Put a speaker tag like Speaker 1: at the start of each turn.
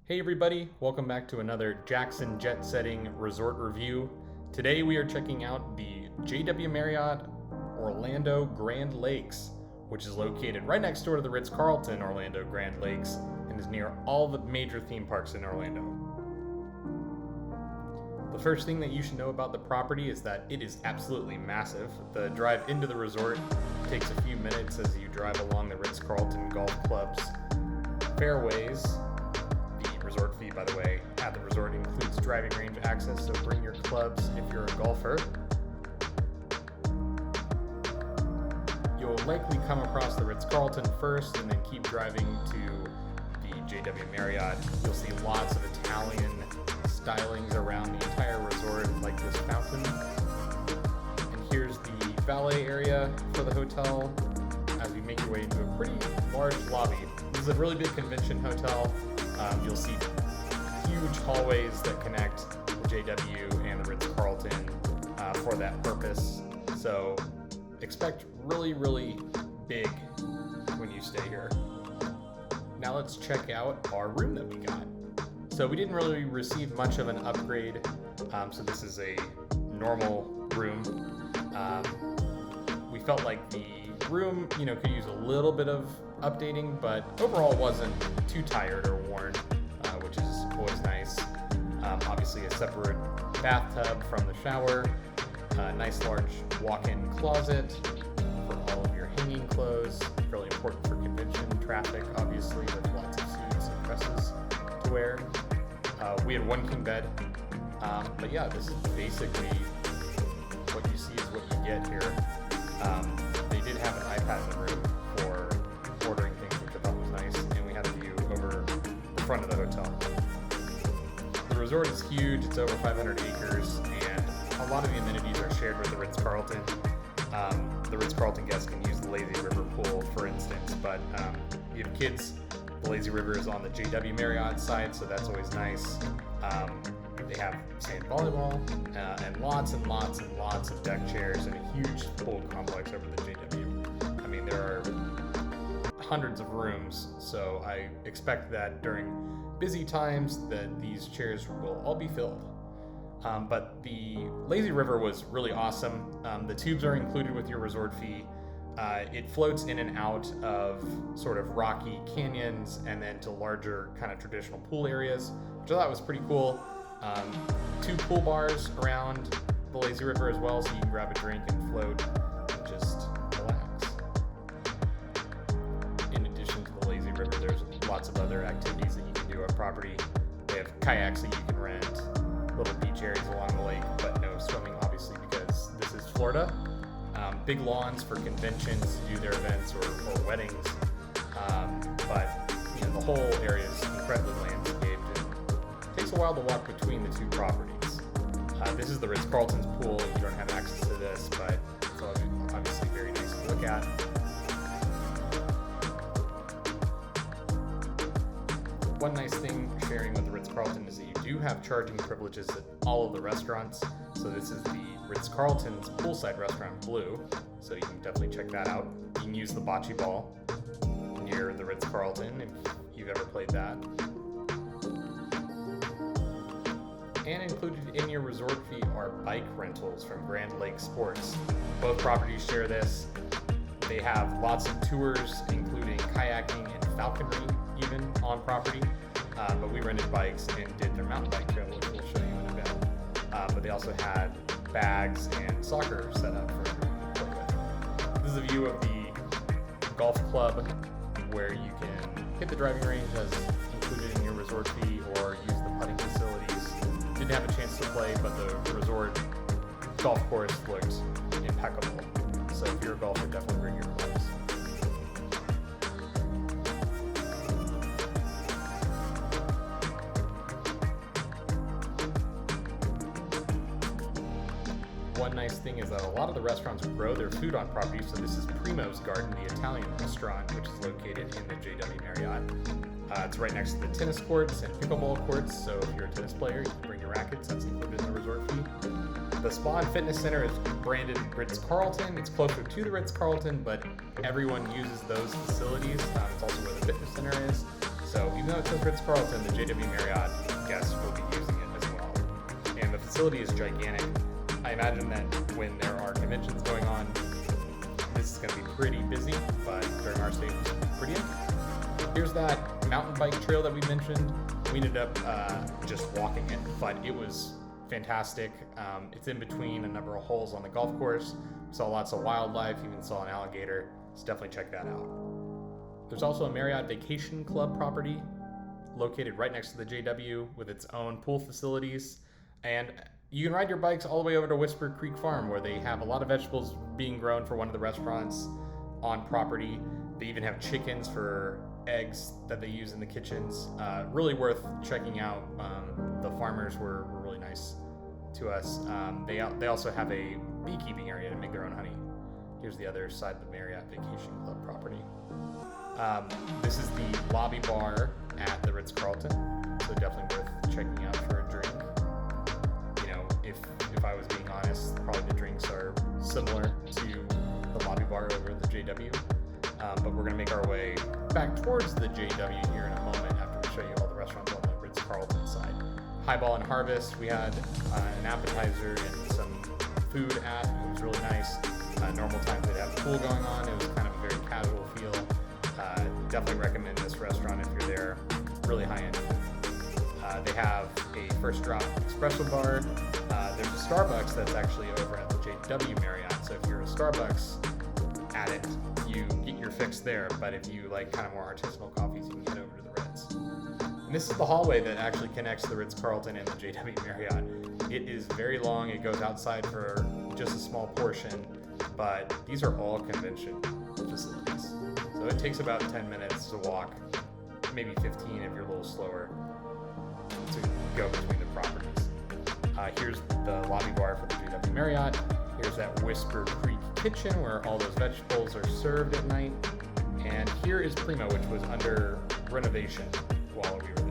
Speaker 1: Hey everybody, welcome back to another Jackson Jet Setting Resort Review. Today we are checking out the JW Marriott Orlando Grande Lakes, which is located right next door to the Ritz-Carlton Orlando Grande Lakes and is near all the major theme parks in Orlando. The first thing that you should know about the property is that it is absolutely massive. The drive into the resort takes a few minutes as you drive along the Ritz-Carlton Golf Club's fairways. Resort fee, by the way, at the resort includes driving range access, so bring your clubs if you're a golfer. You'll likely come across the Ritz-Carlton first and then keep driving to the JW Marriott. You'll see lots of Italian stylings around the entire resort, like this fountain. And here's the valet area for the hotel as we make your way into a pretty large lobby. This is a really big convention hotel. You'll see huge hallways that connect the JW and the Ritz-Carlton for that purpose. So expect really big when you stay here. Now let's check out our room that we got. So we didn't really receive much of an upgrade. So this is a normal room. We felt like the room, could use a little bit of updating, but overall wasn't too tired or worn, which is always nice. Obviously a separate bathtub from the shower, a nice large walk-in closet for all of your hanging clothes, really important for convention traffic, obviously, with lots of suits and dresses to wear. We had one king bed, but yeah, this is basically what you see is what you get here. They did have an iPad in the room for ordering things, which I thought was nice, and we had a view over the front of the hotel. The resort is huge, it's over 500 acres, and a lot of the amenities are shared with the Ritz-Carlton. The Ritz-Carlton guests can use the Lazy River pool, for instance, but if you have kids, the Lazy River is on the JW Marriott side, so that's always nice. They have sand volleyball and lots of deck chairs and a huge pool complex over the JW. I mean, there are hundreds of rooms, so I expect that during busy times that these chairs will all be filled. But the Lazy River was really awesome. The tubes are included with your resort fee. It floats in and out of sort of rocky canyons and then to larger kind of traditional pool areas, which I thought was pretty cool. 2 pool bars around the Lazy River as well, so you can grab a drink and float and just relax. In addition to the Lazy River, there's lots of other activities that you can do on property. They have kayaks that you can rent, little beach areas along the lake, but no swimming, obviously, because this is Florida. Big lawns for conventions to do their events or weddings, but the whole area is incredibly landscaped. It takes a while to walk between the two properties. This is the Ritz-Carlton's pool. You don't have access to this, but it's obviously very nice to look at. One nice thing sharing with the Ritz-Carlton is that you do have charging privileges at all of the restaurants. So this is the Ritz-Carlton's poolside restaurant, Blue, so you can definitely check that out. You can use the bocce ball near the Ritz-Carlton if you've ever played that. And included in your resort fee are bike rentals from Grande Lakes Sports. Both properties share this. They have lots of tours, including kayaking and falconry, even on property. But we rented bikes and did their mountain bike trail, which we'll show you in a bit. But they also had bags and soccer set up for everyone to play with. This is a view of the golf club where you can hit the driving range as included in your resort fee or use the putting facilities. Didn't have a chance to play, but the resort golf course looked impeccable. So if you're a golfer, definitely bring your clubs. One nice thing is that a lot of the restaurants grow their food on property, so this is Primo's Garden, the Italian restaurant, which is located in the JW Marriott. It's right next to the tennis courts and pickleball courts, so if you're a tennis player, you can bring your rackets. That's included in the resort fee. The Spa and Fitness Center is branded Ritz-Carlton. It's closer to the Ritz-Carlton, but everyone uses those facilities. It's also where the fitness center is. So even though it says Ritz-Carlton, the JW Marriott guests will be using it as well. And the facility is gigantic. I imagine that when there are conventions going on, this is going to be pretty busy, but during our stay, it was pretty empty. Here's that mountain bike trail that we mentioned. We ended up just walking it, but it was fantastic. It's in between a number of holes on the golf course. Saw lots of wildlife, even saw an alligator. So definitely check that out. There's also a Marriott Vacation Club property located right next to the JW with its own pool facilities. And you can ride your bikes all the way over to Whisper Creek Farm, where they have a lot of vegetables being grown for one of the restaurants on property. They even have chickens for eggs that they use in the kitchens. Really worth checking out. The farmers were really nice to us. They also have a beekeeping area to make their own honey. Here's the other side of the Marriott Vacation Club property. This is the lobby bar at the Ritz-Carlton, so definitely worth checking out for a drink. You know, if I was being honest, probably the drinks are similar to the lobby bar over at the JW. But we're gonna make our way back towards the JW here in a moment after we show you all the restaurants on the Ritz-Carlton side. Highball and Harvest, we had an appetizer and some food at. It was really nice. Normal times they'd have a pool going on. It was kind of a very casual feel. Definitely recommend this restaurant if you're there. Really high end. They have a first drop espresso bar. There's a Starbucks that's actually over at the JW Marriott. So if you're a Starbucks addict, you get your fix there. But if you like kind of more artisanal coffees, you can head over to the Ritz. And this is the hallway that actually connects the Ritz-Carlton and the JW Marriott. It is very long. It goes outside for just a small portion, but these are all convention facilities. So it takes about 10 minutes to walk, maybe 15 if you're a little slower, to go between the properties. Here's the lobby bar for the JW Marriott. Here's that Whisper Creek kitchen where all those vegetables are served at night. And here is Primo, which was under renovation while we were